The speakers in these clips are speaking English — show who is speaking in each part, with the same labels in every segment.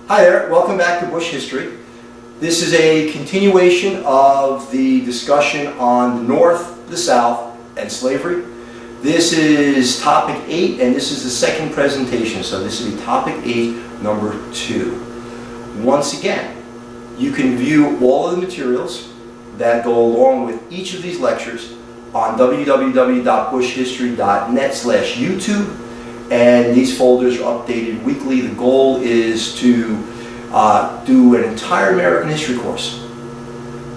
Speaker 1: Hi there, welcome back to Busch History. This is a continuation of the discussion on the North, the South, and slavery. This is topic 8, and this is the second presentation, so this will be topic 8, number 2. Once again, you can view all of the materials that go along with each of these lectures on www.buschhistory.net/YouTube. And these folders are updated weekly. The goal is to do an entire American history course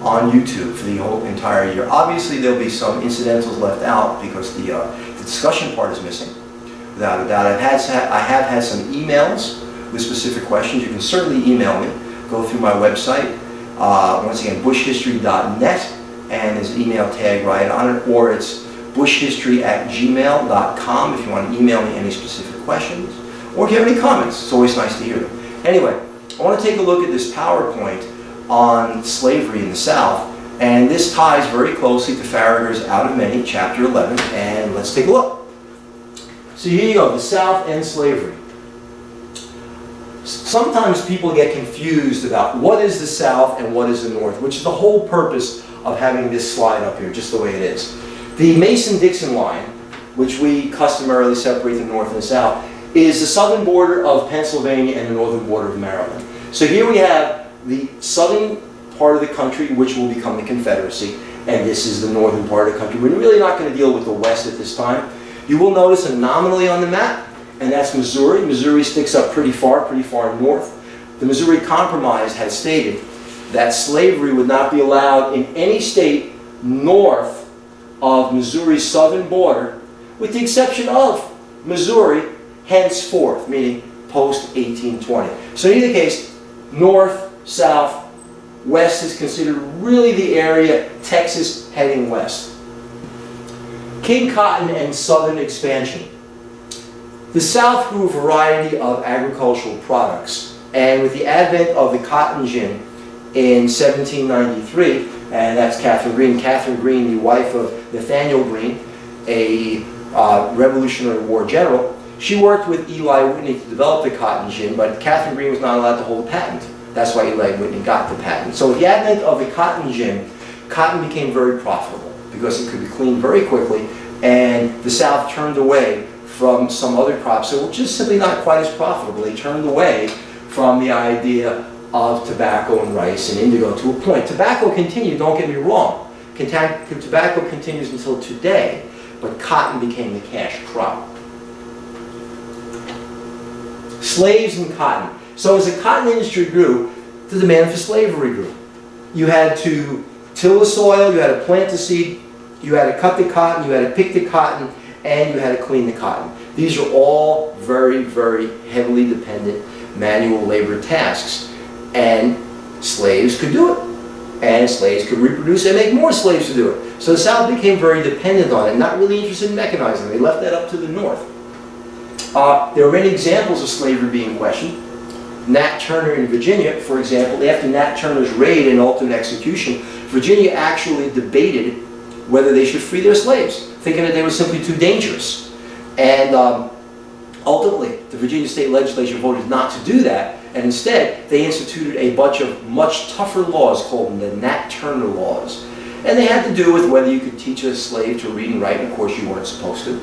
Speaker 1: on YouTube for the whole entire year. Obviously, there'll be some incidentals left out because the discussion part is missing. Without a doubt, I have had some emails with specific questions. You can certainly email me. Go through my website. Once again, buschhistory.net, and there's an email tag right on it, or it's buschhistory@gmail.com if you want to email me any specific questions, or if you have any comments. It's always nice to hear them. Anyway, I want to take a look at this PowerPoint on slavery in the South, and this ties very closely to Farragher's Out of Many, Chapter 11, and let's take a look. So here you go, the South and slavery. Sometimes people get confused about what is the South and what is the North, which is the whole purpose of having this slide up here, just the way it is. The Mason-Dixon line, which we customarily separate the North and the South, is the southern border of Pennsylvania and the northern border of Maryland. So here we have the southern part of the country, which will become the Confederacy, and this is the northern part of the country. We're really not going to deal with the West at this time. You will notice anomaly on the map, and that's Missouri. Missouri sticks up pretty far north. The Missouri Compromise had stated that slavery would not be allowed in any state north of Missouri's southern border, with the exception of Missouri, henceforth, meaning post-1820. So in either case, north, south, west is considered really the area, Texas heading west. King Cotton and southern expansion. The South grew a variety of agricultural products, and with the advent of the cotton gin in 1793, and that's Catherine Greene. Catherine Greene, the wife of Nathaniel Greene, a Revolutionary War general. She worked with Eli Whitney to develop the cotton gin, but Catherine Greene was not allowed to hold a patent. That's why Eli Whitney got the patent. So with the advent of the cotton gin, cotton became very profitable because it could be cleaned very quickly, and the South turned away from some other crops that were just simply not quite as profitable. They turned away from the idea of tobacco and rice and indigo to a point. Tobacco continued, don't get me wrong. Tobacco continues until today, but cotton became the cash crop. Slaves and cotton. So as the cotton industry grew, the demand for slavery grew. You had to till the soil, you had to plant the seed, you had to cut the cotton, you had to pick the cotton, and you had to clean the cotton. These are all very, very heavily dependent manual labor tasks. And slaves could do it. And slaves could reproduce and make more slaves to do it. So the South became very dependent on it, not really interested in mechanizing. They left that up to the North. There are many examples of slavery being questioned. Nat Turner in Virginia, for example, after Nat Turner's raid and ultimate execution, Virginia actually debated whether they should free their slaves, thinking that they were simply too dangerous. And ultimately, the Virginia state legislature voted not to do that, and instead they instituted a bunch of much tougher laws called the Nat Turner laws. And they had to do with whether you could teach a slave to read and write, and of course you weren't supposed to,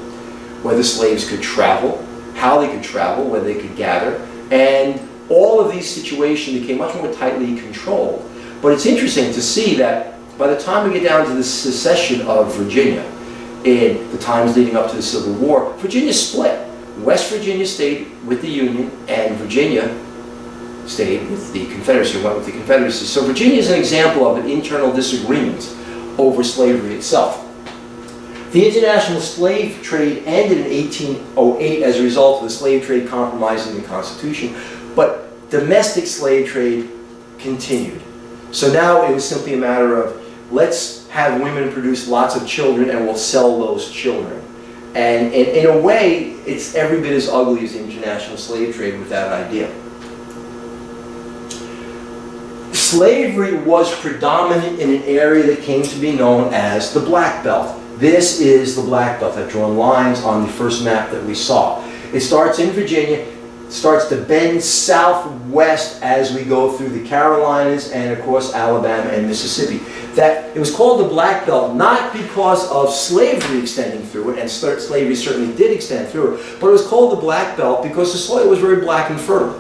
Speaker 1: whether slaves could travel, how they could travel, whether they could gather, and all of these situations became much more tightly controlled. But it's interesting to see that by the time we get down to the secession of Virginia, in the times leading up to the Civil War, Virginia split. West Virginia stayed with the Union, and Virginia stayed with the Confederacy, went with the Confederacy. So Virginia is an example of an internal disagreement over slavery itself. The international slave trade ended in 1808 as a result of the slave trade compromising the Constitution, but domestic slave trade continued. So now it was simply a matter of, let's have women produce lots of children and we'll sell those children. And in a way, it's every bit as ugly as the international slave trade with that idea. Slavery was predominant in an area that came to be known as the Black Belt. This is the Black Belt. I've drawn lines on the first map that we saw. It starts in Virginia starts to bend southwest as we go through the Carolinas and, of course, Alabama and Mississippi. That it was called the Black Belt not because of slavery extending through it, and slavery certainly did extend through it, but it was called the Black Belt because the soil was very black and fertile.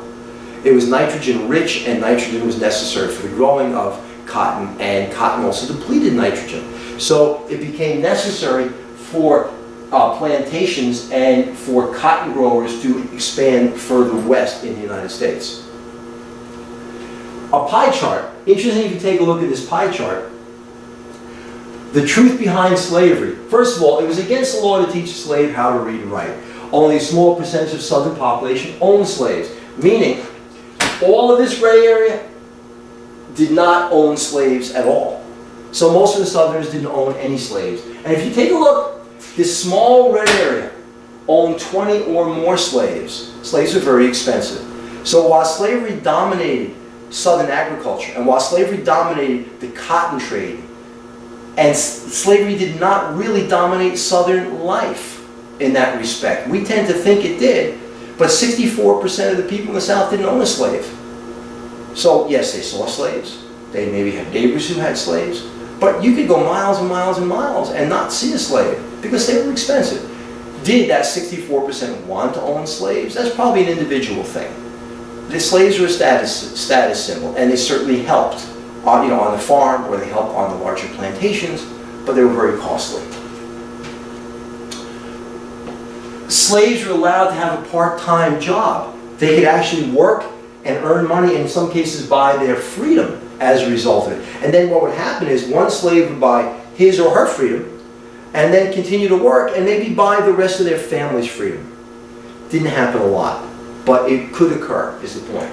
Speaker 1: It was nitrogen rich, and nitrogen was necessary for the growing of cotton, and cotton also depleted nitrogen. So it became necessary for plantations and for cotton growers to expand further west in the United States. A pie chart. Interesting if you take a look at this pie chart. The truth behind slavery. First of all, it was against the law to teach a slave how to read and write. Only a small percentage of southern population owned slaves, meaning all of this gray area did not own slaves at all. So most of the Southerners didn't own any slaves. And if you take a look, this small red area owned 20 or more slaves. Slaves were very expensive. So while slavery dominated Southern agriculture, and while slavery dominated the cotton trade, and slavery did not really dominate Southern life in that respect. We tend to think it did, but 64% of the people in the South didn't own a slave. So yes, they saw slaves. They maybe had neighbors who had slaves. But you could go miles and miles and miles and not see a slave because they were expensive. Did that 64% want to own slaves? That's probably an individual thing. The slaves were a status symbol, and they certainly helped on the farm, or they helped on the larger plantations, but they were very costly. Slaves were allowed to have a part-time job. They could actually work and earn money, and in some cases buy their freedom as a result of it. And then what would happen is one slave would buy his or her freedom and then continue to work and maybe buy the rest of their family's freedom. Didn't happen a lot, but it could occur, is the point.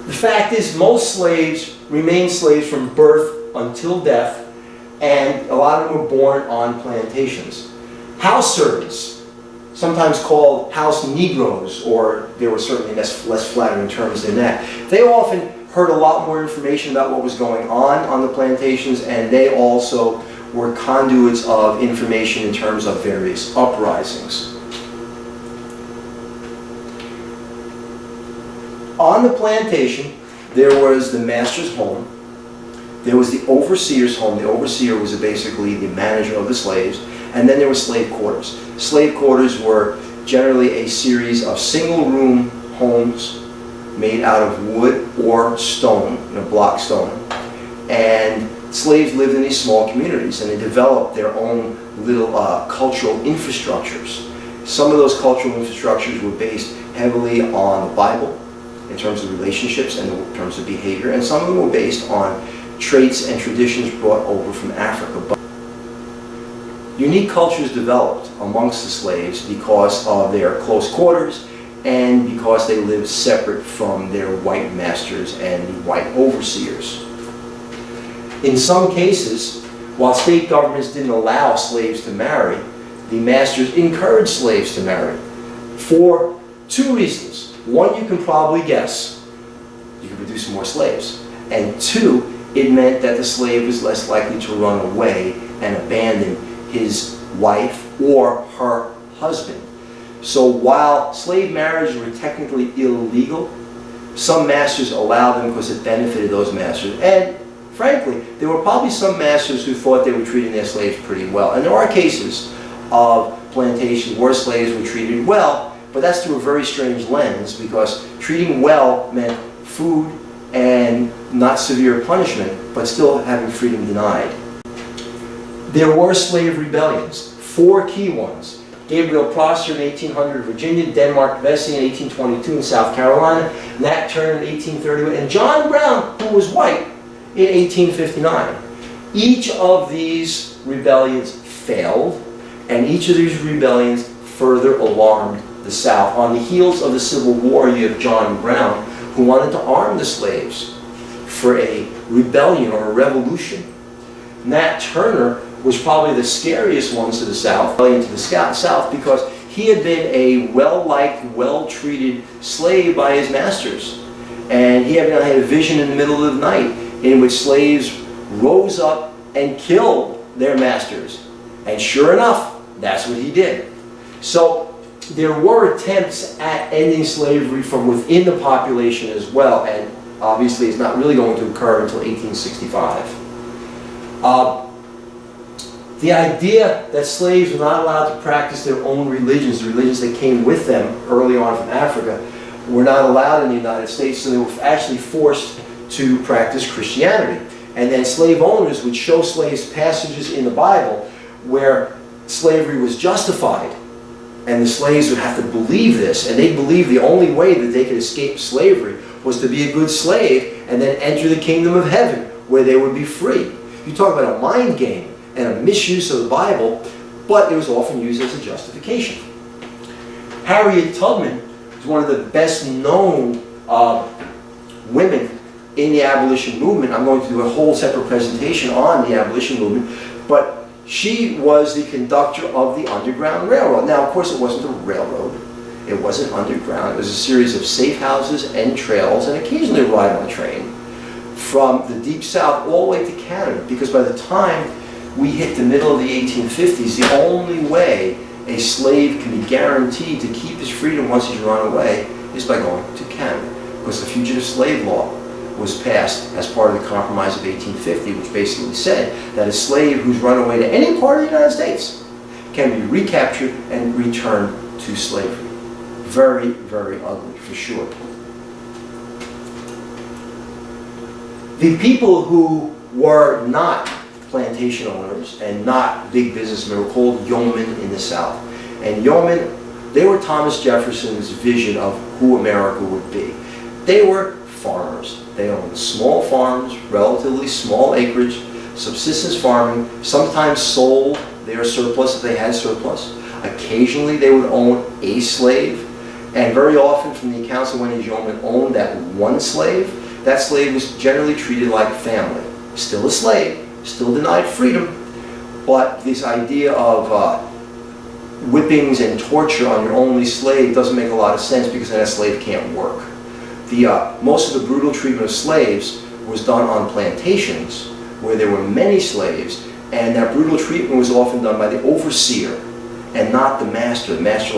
Speaker 1: The fact is, most slaves remained slaves from birth until death, and a lot of them were born on plantations. House servants, sometimes called house Negroes, or there were certainly less flattering terms than that. They often heard a lot more information about what was going on the plantations, and they also were conduits of information in terms of various uprisings. On the plantation, there was the master's home, there was the overseer's home. The overseer was basically the manager of the slaves, and then there were slave quarters. Slave quarters were generally a series of single-room homes made out of wood or stone, block stone, and slaves lived in these small communities, and they developed their own little cultural infrastructures. Some of those cultural infrastructures were based heavily on the Bible, in terms of relationships and in terms of behavior, and some of them were based on traits and traditions brought over from Africa. But unique cultures developed amongst the slaves because of their close quarters and because they lived separate from their white masters and the white overseers. In some cases, while state governments didn't allow slaves to marry, the masters encouraged slaves to marry for two reasons. One, you can probably guess. You can produce more slaves. And two, it meant that the slave was less likely to run away and abandon his wife or her husband. So while slave marriages were technically illegal, some masters allowed them because it benefited those masters. And frankly, there were probably some masters who thought they were treating their slaves pretty well. And there are cases of plantations where slaves were treated well, but that's through a very strange lens, because treating well meant food and not severe punishment, but still having freedom denied. There were slave rebellions, 4 key ones. Gabriel Prosser in 1800 Virginia, Denmark Vesey in 1822 in South Carolina, Nat Turner in 1831, and John Brown, who was white, in 1859. Each of these rebellions failed, and each of these rebellions further alarmed the South. On the heels of the Civil War, you have John Brown, who wanted to arm the slaves for a rebellion or a revolution. Nat Turner was probably the scariest one to the South, because he had been a well-liked, well-treated slave by his masters. And he had a vision in the middle of the night in which slaves rose up and killed their masters. And sure enough, that's what he did. So there were attempts at ending slavery from within the population as well, and obviously it's not really going to occur until 1865. The idea that slaves were not allowed to practice their own religions, the religions that came with them early on from Africa, were not allowed in the United States, so they were actually forced to practice Christianity. And then slave owners would show slaves passages in the Bible where slavery was justified. And the slaves would have to believe this, and they believed the only way that they could escape slavery was to be a good slave and then enter the kingdom of heaven, where they would be free. You talk about a mind game and a misuse of the Bible, but it was often used as a justification. Harriet Tubman is one of the best known women in the abolition movement. I'm going to do a whole separate presentation on the abolition movement, but she was the conductor of the Underground Railroad. Now, of course, it wasn't a railroad. It wasn't underground. It was a series of safe houses and trails, and occasionally a ride on a train from the Deep South all the way to Canada, because by the time we hit the middle of the 1850s, the only way a slave can be guaranteed to keep his freedom once he's run away is by going to Canada, because the Fugitive Slave Law was passed as part of the Compromise of 1850, which basically said that a slave who's run away to any part of the United States can be recaptured and returned to slavery. Very, very ugly, for sure. The people who were not plantation owners and not big businessmen were called yeomen in the South. And yeomen, they were Thomas Jefferson's vision of who America would be. They were farmers. They owned small farms, relatively small acreage, subsistence farming, sometimes sold their surplus if they had surplus. Occasionally they would own a slave, and very often from the accounts of when these yeomen owned that one slave, that slave was generally treated like family. Still a slave, still denied freedom, but this idea of whippings and torture on your only slave doesn't make a lot of sense, because then that slave can't work. Most of the brutal treatment of slaves was done on plantations where there were many slaves, and that brutal treatment was often done by the overseer and not the master. The master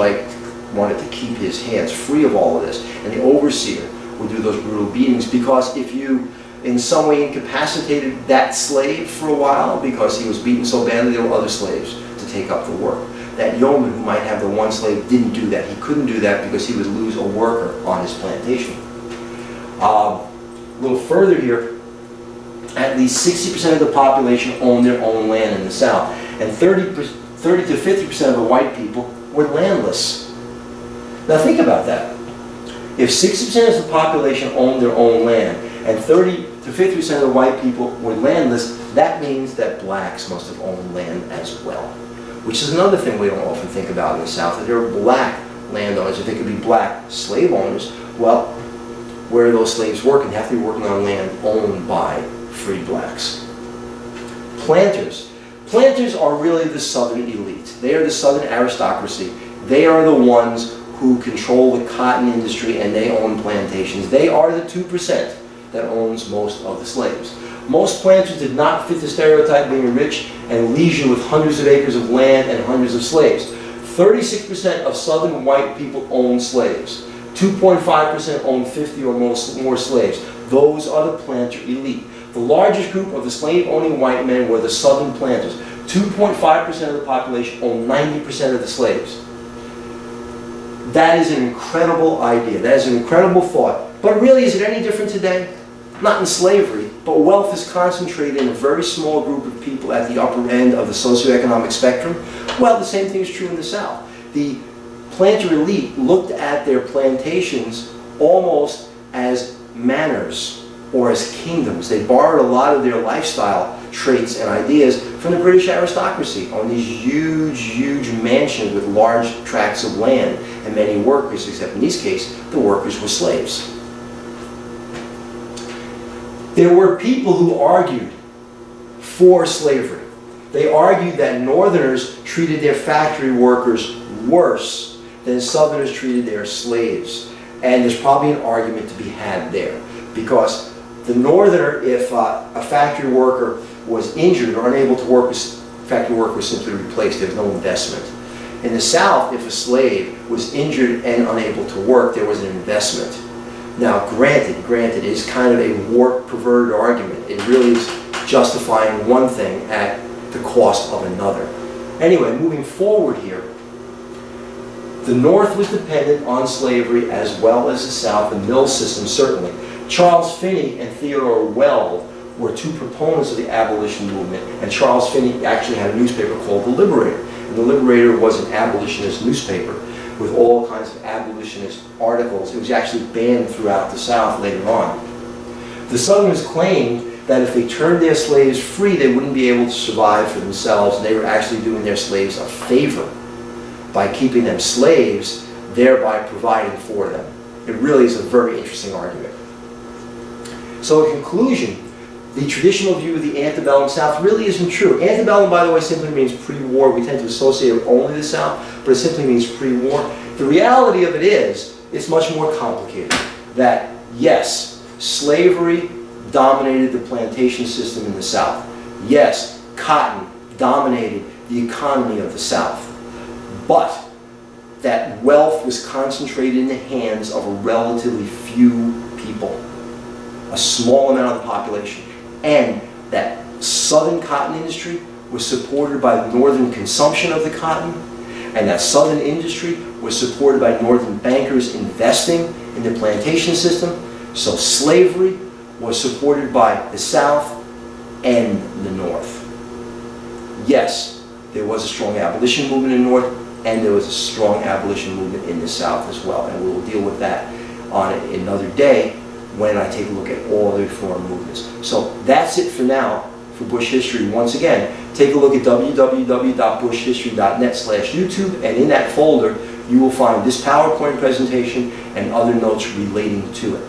Speaker 1: wanted to keep his hands free of all of this, and the overseer would do those brutal beatings, because if you in some way incapacitated that slave for a while because he was beaten so badly, there were other slaves to take up the work. That yeoman who might have the one slave didn't do that. He couldn't do that because he would lose a worker on his plantation. A little further here, at least 60% of the population owned their own land in the South, and 30 to 50% of the white people were landless. Now think about that. If 60% of the population owned their own land, and 30 to 50% of the white people were landless, that means that blacks must have owned land as well. Which is another thing we don't often think about in the South, that there are black landowners. If they could be black slave owners, well, where are those slaves working? They have to be working on land owned by free blacks. Planters. Planters are really the Southern elite. They are the Southern aristocracy. They are the ones who control the cotton industry, and they own plantations. They are the 2% that owns most of the slaves. Most planters did not fit the stereotype, being rich and leisure with hundreds of acres of land and hundreds of slaves. 36% of Southern white people own slaves. 2.5% own 50 or more slaves. Those are the planter elite. The largest group of the slave-owning white men were the Southern planters. 2.5% of the population owned 90% of the slaves. That is an incredible idea. That is an incredible thought. But really, is it any different today? Not in slavery, but wealth is concentrated in a very small group of people at the upper end of the socioeconomic spectrum. Well, the same thing is true in the South. The planter elite looked at their plantations almost as manors or as kingdoms. They borrowed a lot of their lifestyle traits and ideas from the British aristocracy on these huge, huge mansions with large tracts of land and many workers, except in this case, the workers were slaves. There were people who argued for slavery. They argued that Northerners treated their factory workers worse than Southerners treated their slaves. And there's probably an argument to be had there. Because the Northerner, if a factory worker was injured or unable to work, factory work was simply replaced. There was no investment. In the South, if a slave was injured and unable to work, there was an investment. Now, granted, it is kind of a warped, perverted argument. It really is justifying one thing at the cost of another. Anyway, moving forward here, the North was dependent on slavery as well as the South, the mill system certainly. Charles Finney and Theodore Weld were two proponents of the abolition movement, and Charles Finney actually had a newspaper called The Liberator. And The Liberator was an abolitionist newspaper with all kinds of abolitionist articles. It was actually banned throughout the South later on. The Southerners claimed that if they turned their slaves free, they wouldn't be able to survive for themselves, and they were actually doing their slaves a favor by keeping them slaves, thereby providing for them. It really is a very interesting argument. So in conclusion, the traditional view of the antebellum South really isn't true. Antebellum, by the way, simply means pre-war. We tend to associate it with only the South, but it simply means pre-war. The reality of it is, it's much more complicated. That, yes, slavery dominated the plantation system in the South. Yes, cotton dominated the economy of the South. But that wealth was concentrated in the hands of a relatively few people, a small amount of the population. And that Southern cotton industry was supported by the Northern consumption of the cotton, and that Southern industry was supported by Northern bankers investing in the plantation system. So slavery was supported by the South and the North. Yes, there was a strong abolition movement in the North, and there was a strong abolition movement in the South as well. And we will deal with that on another day when I take a look at all the reform movements. So that's it for now for Busch History. Once again, take a look at www.buschhistory.net/YouTube, and in that folder you will find this PowerPoint presentation and other notes relating to it.